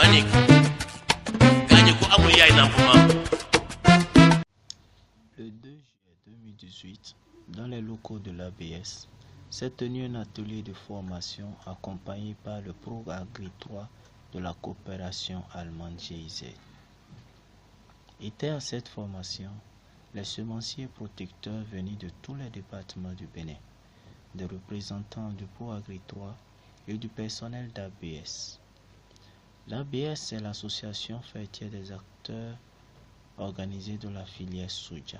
Le 2 juillet 2018, dans les locaux de l'ABS, s'est tenu un atelier de formation accompagné par le ProAgri 3 de la coopération allemande GIZ. Étaient à cette formation les semenciers protecteurs venus de tous les départements du Bénin, des représentants du ProAgri 3 et du personnel d'ABS. L'ABS est l'association faîtière des acteurs organisés de la filière soja.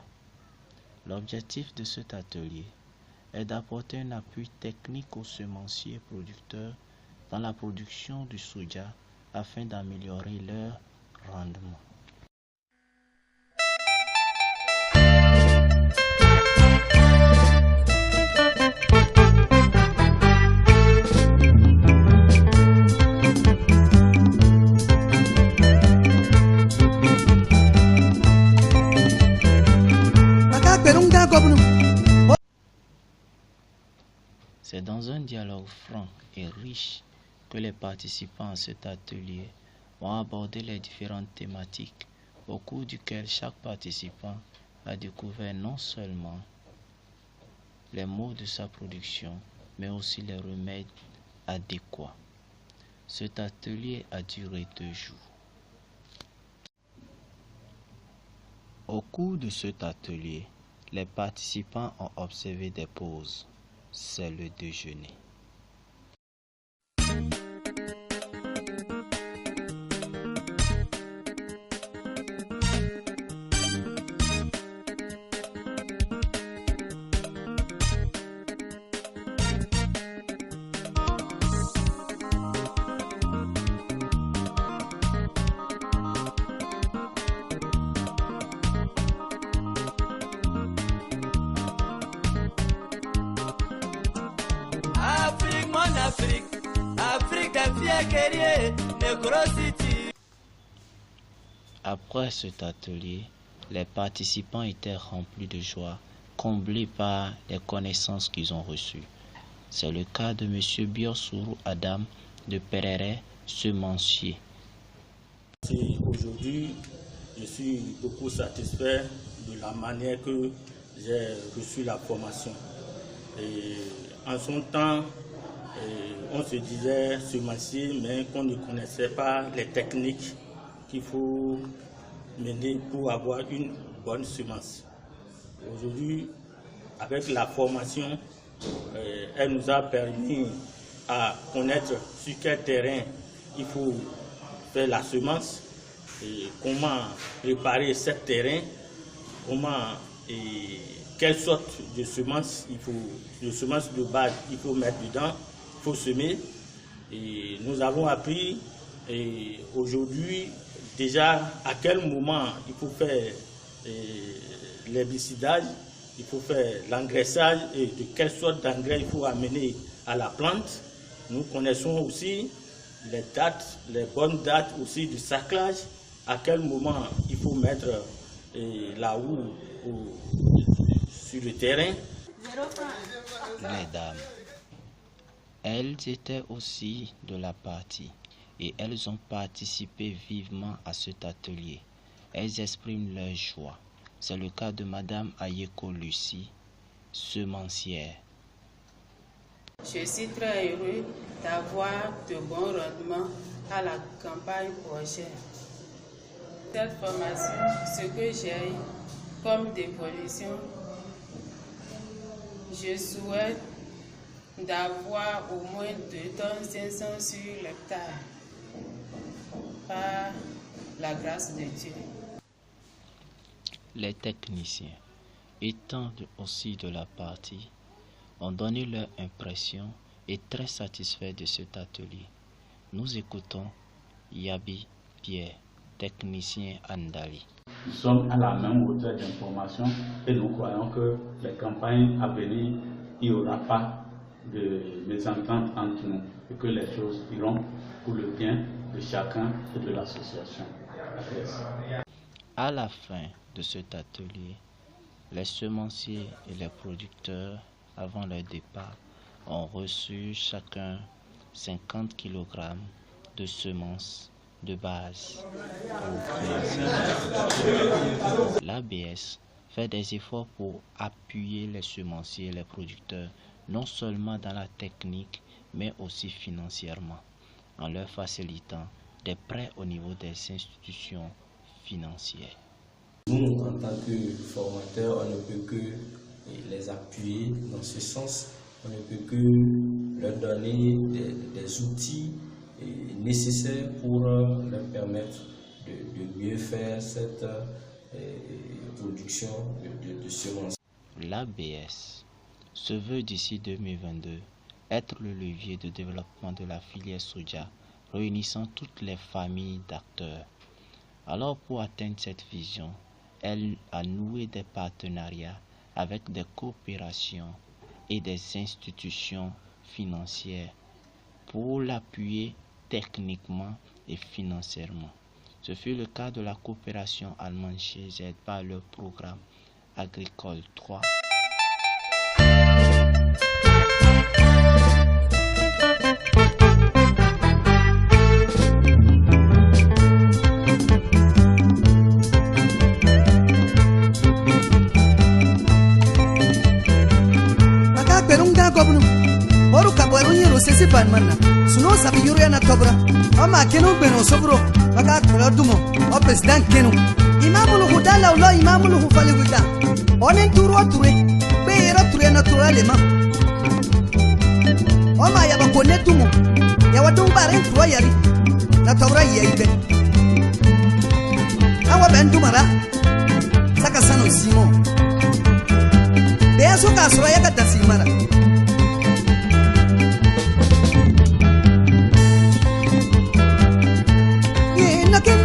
L'objectif de cet atelier est d'apporter un appui technique aux semenciers producteurs dans la production du soja afin d'améliorer leur rendement. C'est dans un dialogue franc et riche que les participants à cet atelier vont aborder les différentes thématiques au cours duquel chaque participant a découvert non seulement les maux de sa production, mais aussi les remèdes adéquats. Cet atelier a duré 2 jours. Au cours de cet atelier, les participants ont observé des pauses. C'est le déjeuner. Après cet atelier, les participants étaient remplis de joie, comblés par les connaissances qu'ils ont reçues. C'est le cas de M. Biosuru Adam de Perere, semencier. Aujourd'hui, je suis beaucoup satisfait de la manière que j'ai reçu la formation. Et en son temps, on se disait semencier, mais qu'on ne connaissait pas les techniques qu'il faut mener pour avoir une bonne semence. Aujourd'hui, avec la formation, elle nous a permis à connaître sur quel terrain il faut faire la semence, et comment préparer ce terrain, quelle sorte de semence de base il faut mettre dedans, il faut semer. Et nous avons appris aujourd'hui déjà à quel moment il faut faire l'herbicidage, il faut faire l'engraissage et de quelle sorte d'engrais il faut amener à la plante. Nous connaissons aussi les dates, les bonnes dates aussi du saclage, à quel moment il faut mettre la houe sur le terrain. Les dames, elles étaient aussi de la partie et elles ont participé vivement à cet atelier. Elles expriment leur joie. C'est le cas de Madame Ayeko Lucie, semencière. Je suis très heureux d'avoir de bons rendements à la campagne prochaine. Cette formation, ce que j'ai comme dévolution, je souhaite d'avoir au moins 2 tonnes 500 sur l'hectare par la grâce de Dieu. Les techniciens, étant aussi de la partie, ont donné leur impression et très satisfaits de cet atelier. Nous écoutons Yabi Pierre, technicien Andali. Nous sommes à la même hauteur d'information et nous croyons que les campagnes à venir, il n'y aura pas de mésentente entre nous et que les choses iront pour le bien de chacun et de l'association. À la fin de cet atelier, les semenciers et les producteurs, avant leur départ, ont reçu chacun 50 kg de semences de base pour financer. L'ABS fait des efforts pour appuyer les semenciers et les producteurs, non seulement dans la technique, mais aussi financièrement, en leur facilitant des prêts au niveau des institutions financières. Nous, en tant que formateurs, on ne peut que les appuyer dans ce sens. On ne peut que leur donner des outils nécessaires pour leur permettre de mieux faire cette production de semences. L'ABS se veut d'ici 2022 être le levier de développement de la filière soja, réunissant toutes les familles d'acteurs. Alors, pour atteindre cette vision, elle a noué des partenariats avec des coopérations et des institutions financières pour l'appuyer techniquement et financièrement. Ce fut le cas de la coopération allemande chez Z par le programme Agricole 3. Sesi ban manna suno sabi yuru yana tobra ama kenu beno sobro maka kala dumo o president kenu imamulu hudala ulo imamulu hufali huda onen turo ture be yero ture na turale ma o ma ya ba kone dumo ya wadum bare turo yari na tobra yeibe awa ben dumara saka sano simo be aso ka sura ya ka tasimara que